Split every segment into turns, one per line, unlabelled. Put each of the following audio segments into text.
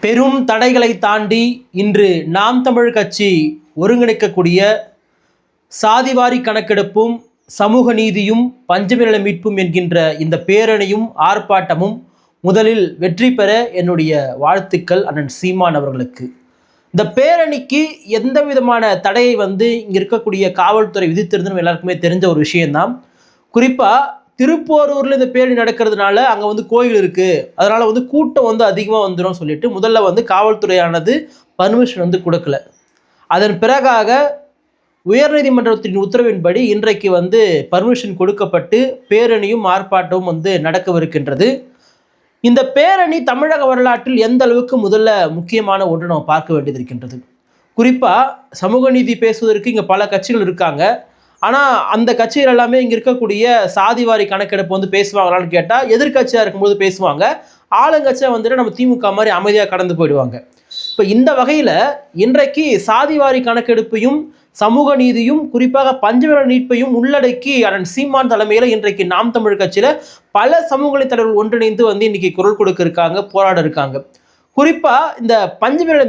பெரும் தடைகளை தாண்டி இன்று நாம் தமிழ் கட்சி ஒருங்கிணைக்கக்கூடிய சாதிவாரி கணக்கெடுப்பும் சமூக நீதியும் பஞ்சமிநல மீட்பும் என்கின்ற இந்த பேரணியும் ஆர்ப்பாட்டமும் முதலில் வெற்றி பெற என்னுடைய வாழ்த்துக்கள் அண்ணன் சீமான் அவர்களுக்கு. இந்த பேரணிக்கு எந்த விதமான தடையை இங்கே இருக்கக்கூடிய காவல்துறை விதித்திருந்தது எல்லாருக்குமே தெரிஞ்ச ஒரு விஷயம்தான். குறிப்பாக திருப்போரூரில் இந்த பேரணி நடக்கிறதுனால அங்கே கோயில் இருக்குது, அதனால் கூட்டம் அதிகமாக வந்துடும் சொல்லிட்டு முதல்ல காவல்துறையானது பர்மிஷன் கொடுக்கல. அதன் பிறகாக உயர்நீதிமன்றத்தின் உத்தரவின்படி இன்றைக்கு பர்மிஷன் கொடுக்கப்பட்டு பேரணியும் ஆர்ப்பாட்டமும் நடக்கவிருக்கின்றது. இந்த பேரணி தமிழக வரலாற்றில் எந்த அளவுக்கு முதல்ல முக்கியமான ஒன்று நம்ம பார்க்க வேண்டியது இருக்கின்றது. குறிப்பாக சமூக நீதி பேசுவதற்கு இங்கே பல கட்சிகள் இருக்காங்க. ஆனால் அந்த கட்சிகள் எல்லாமே இங்கே இருக்கக்கூடிய சாதிவாரி கணக்கெடுப்பு பேசுவாங்களான்னு கேட்டால் எதிர்கட்சியாக இருக்கும்போது பேசுவாங்க, ஆளுங்கட்சியாக நம்ம திமுக மாதிரி அமைதியாக கடந்து போயிடுவாங்க. இப்போ இந்த வகையில் இன்றைக்கு சாதிவாரி கணக்கெடுப்பையும் சமூக நீதியும் குறிப்பாக பஞ்சமிநல மீட்பையும் உள்ளடக்கி அண்ணன் சீமான் தலைமையில் இன்றைக்கு நாம் தமிழ் கட்சியில் பல சமூக தலைவர்கள் ஒன்றிணைந்து இன்னைக்கு குரல் கொடுக்க இருக்காங்க, போராட இருக்காங்க. குறிப்பாக இந்த பஞ்சமிநல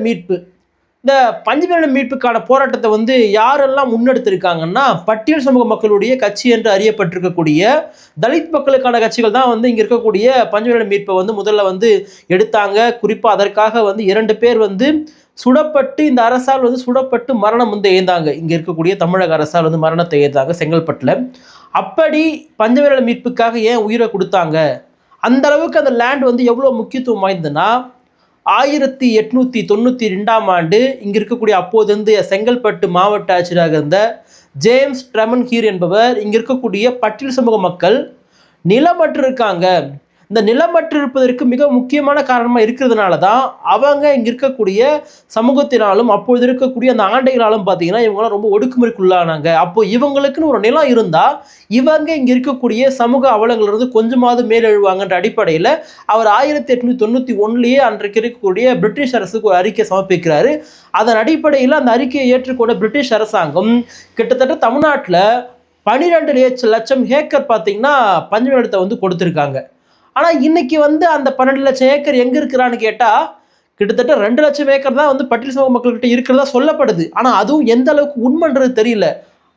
மீட்புக்கான போராட்டத்தை யாரெல்லாம் முன்னெடுத்திருக்காங்கன்னா பட்டியல் சமூக மக்களுடைய கட்சி என்று அறியப்பட்டிருக்கக்கூடிய தலித் மக்களுக்கான கட்சிகள் தான் இங்கே இருக்கக்கூடிய பஞ்சமிநல மீட்பை முதல்ல எடுத்தாங்க. குறிப்பாக அதற்காக 2 பேர் சுடப்பட்டு இந்த அரசால் சுடப்பட்டு மரணம் எழுந்தாங்க. இங்கே இருக்கக்கூடிய தமிழக அரசால் மரணத்தை எழுந்தாங்க செங்கல்பட்டில். அப்படி பஞ்சமிநல மீட்புக்காக ஏன் உயிரை கொடுத்தாங்க, அந்த அளவுக்கு அந்த லேண்ட் எவ்வளோ முக்கியத்துவம் வாய்ந்ததுன்னா 1892ஆம் ஆண்டு இங்கே இருக்கக்கூடிய அப்போது செங்கல்பட்டு மாவட்ட ஆட்சியராக இருந்த ஜேம்ஸ் ட்ரெமன்ஹீர் என்பவர் இங்கே இருக்கக்கூடிய பட்டியல் சமூக மக்கள் நிலமற்று இருக்காங்க, இந்த நிலமற்று இருப்பதற்கு மிக முக்கியமான காரணமாக இருக்கிறதுனால தான் அவங்க இங்கே இருக்கக்கூடிய சமூகத்தினாலும் அப்பொழுது இருக்கக்கூடிய அந்த ஆண்டைகளாலும் பார்த்தீங்கன்னா இவங்களாம் ரொம்ப ஒடுக்குமுறைக்குள்ளானாங்க. அப்போது இவங்களுக்குன்னு ஒரு நிலம் இருந்தால் இவங்க இங்கே இருக்கக்கூடிய சமூக அவலங்களிலிருந்து கொஞ்சமாவது மேலெழுவாங்கன்ற அடிப்படையில் அவர் 1891 அன்றைக்கு இருக்கக்கூடிய பிரிட்டிஷ் அரசுக்கு ஒரு அறிக்கை சமர்ப்பிக்கிறாரு. அதன் அடிப்படையில் அந்த அறிக்கையை ஏற்றுக்கொண்ட பிரிட்டிஷ் அரசாங்கம் கிட்டத்தட்ட தமிழ்நாட்டில் 12 லட்சம் ஏக்கர் பார்த்தீங்கன்னா பஞ்சமி நிலத்தை கொடுத்துருக்காங்க. ஆனால் இன்னைக்கு அந்த 12 லட்சம் ஏக்கர் எங்கே இருக்கிறான்னு கேட்டால் கிட்டத்தட்ட 2 லட்சம் ஏக்கர் தான் பட்டியல் சமூக மக்கள்கிட்ட இருக்கிறதா சொல்லப்படுது. ஆனால் அதுவும் எந்த அளவுக்கு உண்மைன்றது தெரியல.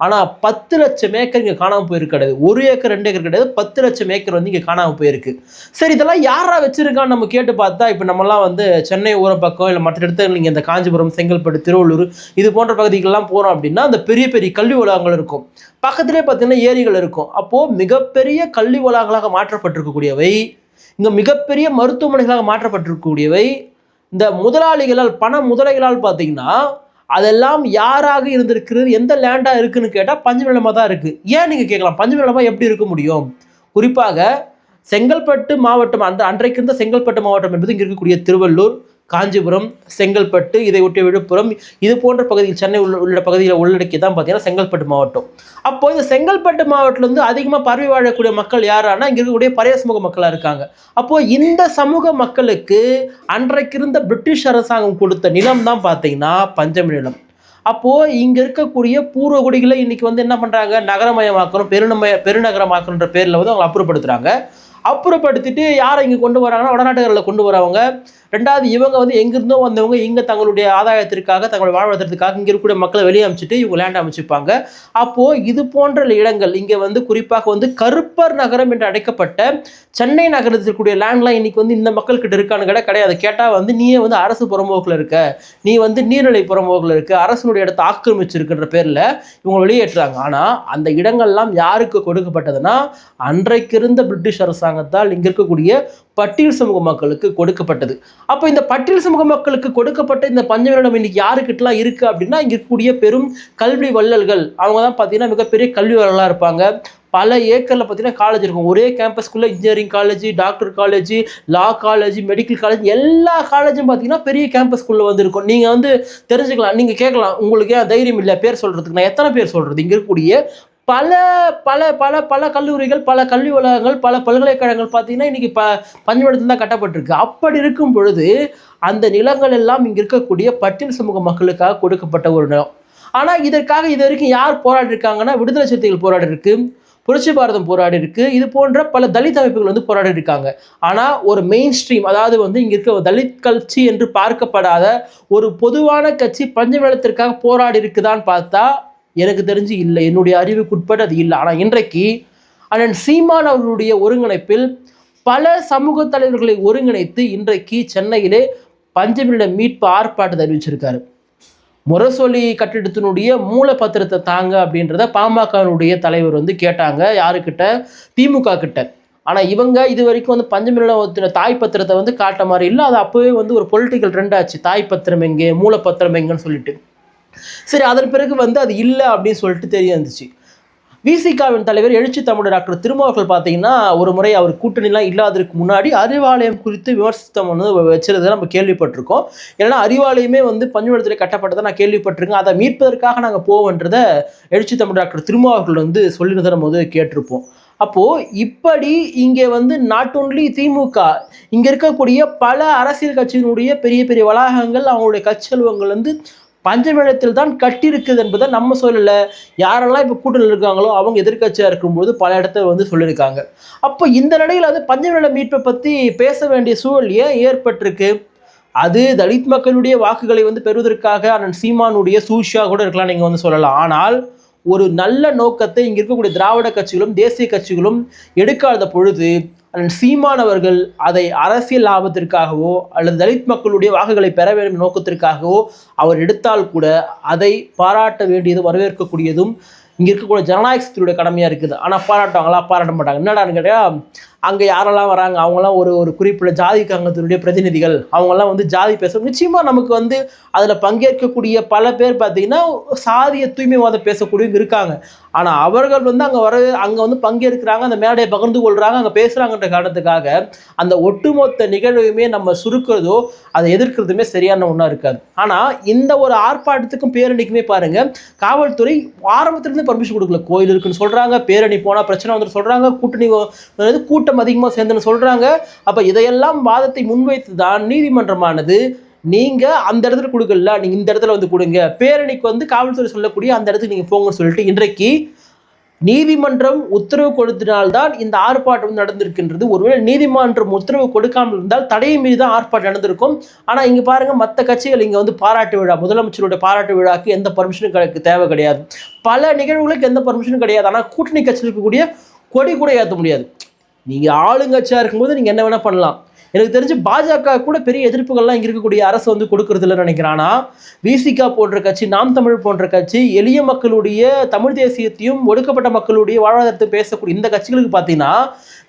ஆனால் 10 லட்சம் ஏக்கர் இங்கே காணாமல் போயிருக்கு கிடையாது. 1 ஏக்கர் 2 ஏக்கர் கிடையாது, 10 லட்சம் ஏக்கர் இங்கே காணாமல் போயிருக்கு. சரி, இதெல்லாம் யாரா வச்சிருக்கான்னு நம்ம கேட்டு பார்த்தா இப்போ நம்மலாம் சென்னை ஊர பக்கம் இல்லை மற்ற இடத்துல நீங்கள் இந்த காஞ்சிபுரம், செங்கல்பட்டு, திருவள்ளூர் இது போன்ற பகுதிகளெலாம் போகிறோம் அப்படின்னா அந்த பெரிய பெரிய கல்வி வளாகங்கள் இருக்கும், பக்கத்திலே பார்த்தீங்கன்னா ஏரிகள் இருக்கும். அப்போது மிகப்பெரிய கல்வி வளாகங்களாக மாற்றப்பட்டிருக்கக்கூடியவை, இங்கே மிகப்பெரிய மருத்துவமனைகளாக மாற்றப்பட்டிருக்கக்கூடியவை இந்த முதலாளிகளால் பண முதலைகளால் பார்த்தீங்கன்னா அதெல்லாம் யாராக இருந்திருக்கிறது, எந்த லேண்டாக இருக்குன்னு கேட்டால் பஞ்சமி நிலமாக தான் இருக்குது. ஏன் நீங்கள் கேட்கலாம், பஞ்சமி நிலமாக எப்படி இருக்க முடியும்? குறிப்பாக செங்கல்பட்டு மாவட்டம், அன்றைக்கு இருந்த செங்கல்பட்டு மாவட்டம் என்பது இங்கே இருக்கக்கூடிய திருவள்ளூர், காஞ்சிபுரம், செங்கல்பட்டு, இதை ஒட்டிய விழுப்புரம் இது போன்ற பகுதியில் சென்னை உள்ள பகுதியில் உள்ளடக்கி தான் பார்த்தீங்கன்னா செங்கல்பட்டு மாவட்டம். அப்போது இந்த செங்கல்பட்டு மாவட்டத்தில் அதிகமாக பரவி வாழக்கூடிய மக்கள் யாரானா இங்கே இருக்கக்கூடிய பழைய சமூக மக்களாக இருக்காங்க. அப்போது இந்த சமூக மக்களுக்கு அன்றைக்கு இருந்த பிரிட்டிஷ் அரசாங்கம் கொடுத்த நிலம் தான் பார்த்தீங்கன்னா பஞ்சமி நிலம். அப்போது இங்கே இருக்கக்கூடிய பூர்வகுடிகளை இன்றைக்கி என்ன பண்ணுறாங்க, நகரமயமாக்கணும், பெருநகரமாக்கணுன்ற பேரில் அவங்க அப்புறப்படுத்துகிறாங்க. அப்புறப்படுத்திட்டு யாரை இங்கே கொண்டு வராங்கன்னா வடநாட்டுகளில் கொண்டு வரவங்க. ரெண்டாவது இவங்க எங்கிருந்தோ வந்தவங்க இங்கே தங்களுடைய ஆதாயத்திற்காக தங்களுடைய வாழ்வாதாரத்திற்காக இங்கே இருக்கக்கூடிய மக்களை வெளியே அமைச்சிட்டு இவங்க லேண்ட் அமைச்சிப்பாங்க. அப்போது இது போன்ற இடங்கள் இங்கே குறிப்பாக கருப்பர் நகரம் என்று அழைக்கப்பட்ட சென்னை நகரத்தில் இருக்கக்கூடிய லேண்ட்லாம் இன்றைக்கி இந்த மக்கள்கிட்ட இருக்கான்னு கிடையாது. கேட்டால் நீயே அரசு புறம்போக்கில் இருக்க, நீ நீர்நிலை புறம்போக்கில் இருக்க, அரசனுடைய இடத்தை ஆக்கிரமிச்சிருக்கின்ற பேரில் இவங்க வெளியேற்றுறாங்க. ஆனால் அந்த இடங்கள்லாம் யாருக்கு கொடுக்கப்பட்டதுன்னா அன்றைக்கு இருந்த பிரிட்டிஷ் அரசாங்கத்தால் இங்கே இருக்கக்கூடிய பட்டியல் சமூக மக்களுக்கு கொடுக்கப்பட்டது. அப்போ இந்த பட்டியல் சமூக மக்களுக்கு கொடுக்கப்பட்ட இந்த பஞ்சமி நிலம் இன்னைக்கு யாருக்கிட்டலாம் இருக்குது அப்படின்னா இங்கே இருக்கக்கூடிய பெரும் கல்வி வள்ளல்கள், அவங்க தான் பார்த்தீங்கன்னா மிகப்பெரிய கல்வி வள்ளலாக இருப்பாங்க. பல ஏக்கரில் பார்த்தீங்கன்னா காலேஜ் இருக்கும். ஒரே கேம்பஸ்க்குள்ளே engineering college, doctor college, law college, medical college எல்லா காலேஜும் பார்த்தீங்கன்னா பெரிய கேம்பஸ்க்குள்ளே இருக்கும். நீங்கள் தெரிஞ்சுக்கலாம், நீங்கள் கேட்கலாம், உங்களுக்கு ஏன் தைரியம் இல்லை பேர் சொல்கிறதுக்கு, நான் எத்தனை பேர் சொல்கிறது? இங்கே இருக்கக்கூடிய பல பல பல பல கல்லூரிகள், பல கல்வி வளாகங்கள், பல பல்கலைக்கழகங்கள் பார்த்தீங்கன்னா இன்றைக்கி பஞ்சமி தான் கட்டப்பட்டிருக்கு. அப்படி இருக்கும் பொழுது அந்த நிலங்கள் எல்லாம் இங்கே இருக்கக்கூடிய பட்டியல் சமூக மக்களுக்காக கொடுக்கப்பட்ட ஒரு நிலம். ஆனால் இதற்காக இது வரைக்கும் யார் போராடி இருக்காங்கன்னா விடுதலை சிறுத்தைகள் போராடி இருக்கு, புரட்சி பாரதம் போராடி இருக்கு, இது போன்ற பல தலித் அமைப்புகள் வந்து போராடி இருக்காங்க. ஆனால் ஒரு மெயின் ஸ்ட்ரீம், அதாவது வந்து இங்கே இருக்க தலித் கட்சி என்று பார்க்கப்படாத ஒரு பொதுவான கட்சி பஞ்சமேளத்திற்காக போராடி இருக்குதான்னு பார்த்தா எனக்கு தெரிஞ்சு இல்லை, என்னுடைய அறிவுக்குட்பட்டு அது இல்லை. ஆனால் இன்றைக்கு அண்ணன் சீமான் அவர்களுடைய ஒருங்கிணைப்பில் பல சமூக தலைவர்களை ஒருங்கிணைத்து இன்றைக்கு சென்னையிலே பஞ்சமேள மீட்பு ஆர்ப்பாட்டத்தை அறிவிச்சிருக்காரு. முரசொலி கட்டிடத்தினுடைய மூல பத்திரத்தை தாங்க அப்படின்றத பாமகனுடைய தலைவர் வந்து கேட்டாங்க. யாருக்கிட்ட? திமுக கிட்ட. ஆனால் இவங்க இது வரைக்கும் வந்து பஞ்சமேளத்தின தாய் பத்திரத்தை வந்து காட்ட மாதிரி இல்லை. அது அப்போவே வந்து ஒரு பொலிட்டிக்கல் ட்ரெண்ட் ஆச்சு, தாய் பத்திரம் எங்கே, மூலப்பத்திரம் எங்கன்னு சொல்லிட்டு. சரி, அதன் பிறகு வந்து அது இல்லை அப்படின்னு சொல்லிட்டு தெரிய வந்துச்சு. விசிகாவின் தலைவர் எழுச்சி தமிழர் டாக்டர் திருமாவர்கள் பார்த்தீங்கன்னா ஒரு முறை அவர் கூட்டணிலாம் இல்லாததுக்கு முன்னாடி அறிவாலயம் குறித்து விமர்சித்தம் வந்து வச்சுருதை நம்ம கேள்விப்பட்டிருக்கோம். ஏன்னா அறிவாலயமே வந்து பஞ்சமேளத்தில் கட்டப்பட்டதை நான் கேள்விப்பட்டிருக்கேன். அதை மீட்பதற்காக நாங்கள் போவோன்றதை எழுச்சி தமிழர் டாக்டர் திருமாவர்கள் வந்து சொல்லியிருந்ததை நம்ம வந்து கேட்டிருப்போம். அப்போது இப்படி இங்கே வந்து நாட் ஒன்லி திமுக, இங்கே இருக்கக்கூடிய பல அரசியல் கட்சியினுடைய பெரிய பெரிய வளாகங்கள், அவங்களுடைய கட்சியலுவங்கள் வந்து பஞ்சமேளத்தில் தான் கட்டியிருக்குது என்பதை நம்ம சொல்லலை. யாரெல்லாம் இப்போ கூட்டணியில் இருக்காங்களோ அவங்க எதிர்கட்சியாக இருக்கும்போது பல இடத்துல வந்து சொல்லியிருக்காங்க. அப்போ இந்த நிலையில் வந்து பஞ்சமேள மீட்பை பற்றி பேச வேண்டிய சூழல் ஏன் ஏற்பட்டிருக்கு? அது தலித் மக்களுடைய வாக்குகளை வந்து பெறுவதற்காக அண்ணன் சீமானுடைய சூழ்ச்சியாக கூட இருக்கலாம், நீங்கள் வந்து சொல்லலாம். ஆனால் ஒரு நல்ல நோக்கத்தை இங்கே இருக்கக்கூடிய திராவிட கட்சிகளும் தேசிய கட்சிகளும் எடுக்காத பொழுது சீமான் அவர்கள் அதை அரசியல் லாபத்திற்காகவோ அல்லது தலித் மக்களுடைய வாக்குகளை பெற வேண்டும் நோக்கத்திற்காகவோ அவர் எடுத்தால் கூட அதை பாராட்ட வேண்டியதும் வரவேற்கக்கூடியதும் இங்கே இருக்கக்கூடிய ஜனநாயகத்தினுடைய கடமையாக இருக்குது. ஆனால் பாராட்டுவாங்களா? பாராட்ட மாட்டாங்க. என்னடான்னு கேட்டால் அங்கே யாரெல்லாம் வராங்க, அவங்களாம் ஒரு குறிப்பிட்ட ஜாதி காங்கத்தினுடைய பிரதிநிதிகள், அவங்கெல்லாம் வந்து ஜாதி பேசுகிறோம். நிச்சயமாக நமக்கு வந்து அதில் பங்கேற்கக்கூடிய பல பேர் பார்த்திங்கன்னா சாதிய தூய்மைவாதம் பேசக்கூடியவங்க இருக்காங்க. ஆனால் அவர்கள் வந்து அங்கே வந்து பங்கேற்கிறாங்க, அந்த மேடையை பகிர்ந்து கொள்கிறாங்க, அங்கே பேசுகிறாங்கன்ற காரணத்துக்காக அந்த ஒட்டுமொத்த நிகழ்வையுமே நம்ம சுருக்கிறதோ அதை எதிர்க்கிறதுமே சரியான ஒன்றா இருக்காது. ஆனால் இந்த ஒரு ஆர்ப்பாட்டத்துக்கும் பேரணிக்குமே பாருங்கள், காவல்துறை ஆரம்பத்திலேருந்து பர்மிஷன் கொடுக்கல. கோயில் இருக்குன்னு சொல்கிறாங்க, பேரணி போனால் பிரச்சனை வந்துட்டு சொல்கிறாங்க, கூட்டம் அதிகமாக சேர்ந்துன்னு சொல்கிறாங்க. அப்போ இதையெல்லாம் வாதத்தை முன்வைத்து தான் நீதிமன்றமானது நீங்கள் அந்த இடத்துல கொடுக்கல, நீங்கள் இந்த இடத்துல வந்து கொடுங்க, பேரணிக்கு வந்து காவல்துறை சொல்லக்கூடிய அந்த இடத்துக்கு நீங்கள் போங்கன்னு சொல்லிட்டு இன்றைக்கு நீதிமன்றம் உத்தரவு கொடுத்ததினால்தான் இந்த ஆர்ப்பாட்டம் நடந்திருக்கின்றது. ஒருவேளை நீதிமன்றம் உத்தரவு கொடுக்காமல் இருந்தால் தடையை மீறி தான் ஆர்ப்பாட்டம் நடந்திருக்கும். ஆனால் இங்கே பாருங்கள், மற்ற கட்சிகள் இங்கே வந்து பாராட்டு விழா, முதலமைச்சருடைய பாராட்டு விழாக்கு எந்த பர்மிஷனும் தேவை கிடையாது, பல நிகழ்வுகளுக்கு எந்த பர்மிஷனும் கிடையாது. ஆனால் கூட்டணி கட்சியில் இருக்கக்கூடிய கொடி கூட ஏற்ற முடியாது. நீங்கள் ஆளுங்கட்சியாக இருக்கும்போது நீங்கள் என்ன வேணால் பண்ணலாம். எனக்கு தெரிஞ்சு பாஜக கூட பெரிய எதிர்ப்புகள்லாம் இங்கே இருக்கக்கூடிய அரசு வந்து கொடுக்கறதில்லன்னு நினைக்கிறேன். ஆனால் விசிகா போன்ற கட்சி, நாம் தமிழ் போன்ற கட்சி எளிய மக்களுடைய தமிழ் தேசியத்தையும் ஒடுக்கப்பட்ட மக்களுடைய வாழ்வாதாரத்தை பேசக்கூடிய இந்த கட்சிகளுக்கு பார்த்தீங்கன்னா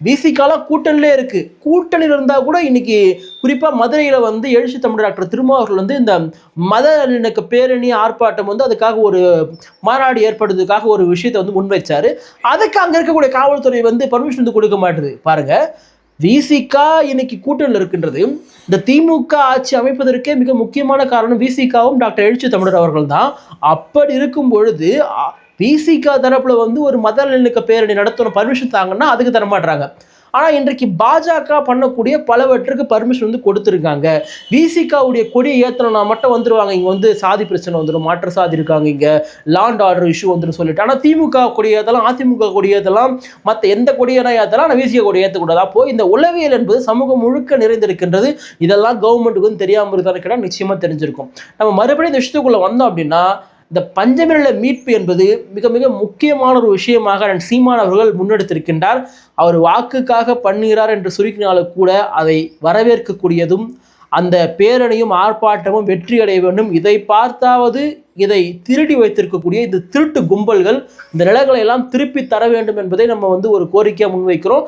விசிகாலாம் கூட்டணியிலே இருக்குது. கூட்டணியில் இருந்தால் கூட இன்னைக்கு குறிப்பாக மதுரையில் வந்து எழுச்சி தமிழர் டாக்டர் திருமாவர்கள் வந்து இந்த மத நல்லிணக்க பேரணி ஆர்ப்பாட்டம் வந்து அதுக்காக ஒரு மாநாடு ஏற்படுறதுக்காக ஒரு விஷயத்தை வந்து முன்வைச்சார். அதுக்கு அங்கே இருக்கக்கூடிய காவல்துறை வந்து பர்மிஷன் வந்து கொடுக்க மாட்டுது. பாருங்கள், விசிகா இன்னைக்கு கூட்டணியில் இருக்கின்றது. இந்த திமுக ஆட்சி அமைப்பதற்கே மிக முக்கியமான காரணம் விசிகாவும் டாக்டர் எழுச்சி தமிழர் அவர்கள் தான். அப்படி இருக்கும் பொழுது விசிகா தரப்புல வந்து ஒரு மத நல்லிணக்க பேரணி நடத்தணும், பர்மிஷன் தாங்கன்னா அதுக்கு தரமாட்டுறாங்க. ஆனால் இன்றைக்கு பாஜக பண்ணக்கூடிய பலவற்றுக்கு பர்மிஷன் வந்து கொடுத்துருக்காங்க. விசிகாவுடைய கொடியை ஏற்றணும்னா மட்டும் வந்துடுவாங்க, இங்கே வந்து சாதி பிரச்சனை வந்துடும், மாற்று சாதி இருக்காங்க, இங்கே லாண்ட் ஆர்டர் இஷ்யூ வந்துடும் சொல்லிட்டு. ஆனால் திமுக கொடி ஏற்றலாம், அதிமுக கொடி ஏற்றலாம், மற்ற எந்த கொடியெல்லாம் ஏற்றலாம், ஆனால் விசிகா கொடி ஏற்றக்கூடாது. அப்போது இந்த உளவியல் என்பது சமூகம் முழுக்க நிறைந்திருக்கின்றது. இதெல்லாம் கவர்மெண்ட்டுக்கு வந்து தெரியாமல் இருக்கான்னு கேட்டால் நிச்சயமாக தெரிஞ்சிருக்கும். நம்ம மறுபடியும் இந்த விஷயத்துக்குள்ளே வந்தோம் அப்படின்னா, இந்த பஞ்சமேள மீட்பு என்பது மிக மிக முக்கியமான ஒரு விஷயமாக சீமான் அவர்கள் முன்னெடுத்திருக்கின்றார். அவர் வாக்குக்காக பண்ணுகிறார் என்று சுருக்கினாலும் கூட அதை வரவேற்கக்கூடியதும், அந்த பேரணியும் ஆர்ப்பாட்டமும் வெற்றி அடைய வேண்டும். இதை பார்த்தாவது இதை திருடி வைத்திருக்கக்கூடிய இந்த திருட்டு கும்பல்கள் இந்த நிலைகளை எல்லாம் திருப்பி தர வேண்டும் என்பதை நம்ம வந்து ஒரு கோரிக்கையாக முன்வைக்கிறோம்.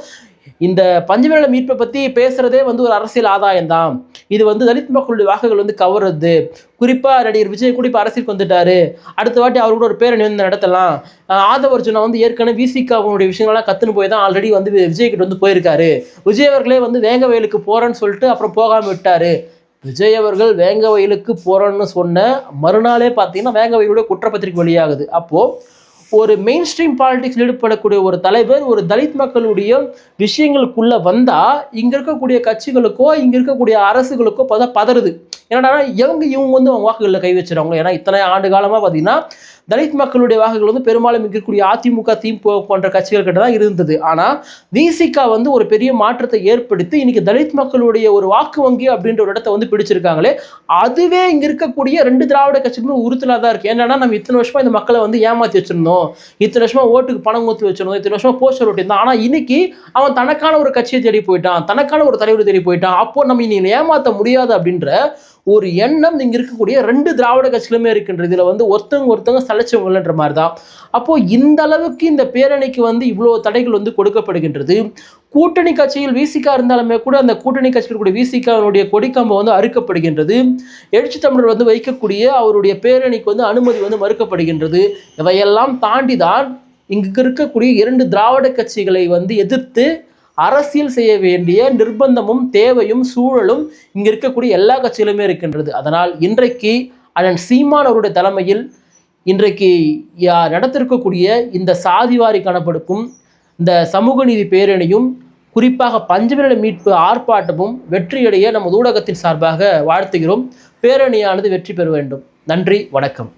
இந்த பஞ்சமேள மீட்பை பற்றி பேசுகிறதே வந்து ஒரு அரசியல் ஆதாயம் தான். இது வந்து தலித் மக்களுடைய வாக்குகள் வந்து கவர்றது. குறிப்பாக நடிகர் விஜய் கூட இப்போ அரசியலுக்கு வந்துட்டாரு, அடுத்த வாட்டி அவர் கூட ஒரு பேரணி வந்து நடத்தலாம். ஆதவர்ஜுனா வந்து ஏற்கனவே விசிகாவுடைய விஷயங்கள்லாம் கற்றுன்னு போய் தான் ஆல்ரெடி வந்து விஜய் கிட்ட வந்து போயிருக்காரு. விஜய் அவர்களே வந்து வேங்க வயலுக்கு போகிறேன்னு சொல்லிட்டு அப்புறம் போகாமல் விட்டார். விஜய் அவர்கள் வேங்க வயலுக்கு போகிறோன்னு சொன்ன மறுநாளே பார்த்தீங்கன்னா வேங்க வயலுடைய குற்றப்பத்திரிக்கை வெளியாகுது. அப்போது ஒரு மெயின் ஸ்ட்ரீம் பாலிடிக்ஸில் ஈடுபடக்கூடிய ஒரு தலைவர் ஒரு தலித் மக்களுடைய விஷயங்களுக்குள்ளே வந்தால் இங்கே இருக்கக்கூடிய கட்சிகளுக்கோ இங்கே இருக்கக்கூடிய அரசுகளுக்கோ பதறுது. என்னடா இவங்க வந்து அவங்க வாக்குகளில் கை வச்சுருவாங்க. ஏன்னா இத்தனை ஆண்டு காலமாக பார்த்தீங்கன்னா தலித் மக்களுடைய வாக்குகள் வந்து பெரும்பாலும் இருக்கக்கூடிய அதிமுக, திமுக போன்ற கட்சிகள் கிட்ட தான் இருந்தது. ஆனால் விசிக வந்து ஒரு பெரிய மாற்றத்தை ஏற்படுத்தி இன்னைக்கு தலித் மக்களுடைய ஒரு வாக்கு வங்கி அப்படின்ற ஒரு இடத்த வந்து பிடிச்சிருக்காங்களே, அதுவே இங்க இருக்கக்கூடிய 2 திராவிட கட்சிகளுமே உறுத்தலா தான் இருக்கு. என்னன்னா, நம்ம இத்தனை வருஷமா இந்த மக்களை வந்து ஏமாத்தி வச்சிருந்தோம், இத்தனை வருஷமா ஓட்டுக்கு பணம் ஊற்றி வச்சிருந்தோம், இத்தனை வருஷமா போஸ்டர் ஓட்டியிருந்தான். ஆனால் இன்னைக்கு அவன் தனக்கான ஒரு கட்சியை தேடி போயிட்டான், தனக்கான ஒரு தலைவரை தேடி போயிட்டான். அப்போ நம்ம இனி ஏமாற்ற முடியாது அப்படின்ற ஒரு எண்ணம் இங்க இருக்கக்கூடிய 2 திராவிட கட்சிகளுமே இருக்கின்றது. இதுல வந்து ஒருத்தவங்க சலைச்சவங்கன்ற மாதிரி தான். அப்போ இந்த அளவுக்கு இந்த பேரணிக்கு வந்து இவ்வளவு தடைகள் வந்து கொடுக்கப்படுகின்றது. கூட்டணி கட்சியில் விசிக இருந்தாலுமே கூட அந்த கூட்டணி கட்சிகளுடைய விசிகனுடைய கொடிக்கம்பம் வந்து அறுக்கப்படுகின்றது. எழுச்சி தமிழர் வந்து வைக்கக்கூடிய அவருடைய பேரணிக்கு வந்து அனுமதி வந்து மறுக்கப்படுகின்றது. இவையெல்லாம் தாண்டி தான் இங்கு இருக்கக்கூடிய 2 திராவிட கட்சிகளை வந்து எதிர்த்து அரசியல் செய்ய வேண்டிய நிர்பந்தமும் தேவையும் சூழலும் இங்க இருக்கக்கூடிய எல்லா கட்சிகளுமே இருக்கின்றது. அதனால் இன்றைக்கு அண்ணன் சீமான் அவருடைய தலைமையில் இன்றைக்கு நடத்திருக்கக்கூடிய இந்த சாதிவாரி கணக்கெடுப்பும் இந்த சமூக நீதி பேரணியும் குறிப்பாக பஞ்சமில மீட்பு ஆர்ப்பாட்டமும் வெற்றியடைய நமது ஊடகத்தின் சார்பாக வாழ்த்துகிறோம். பேரணியானது வெற்றி பெற வேண்டும். நன்றி, வணக்கம்.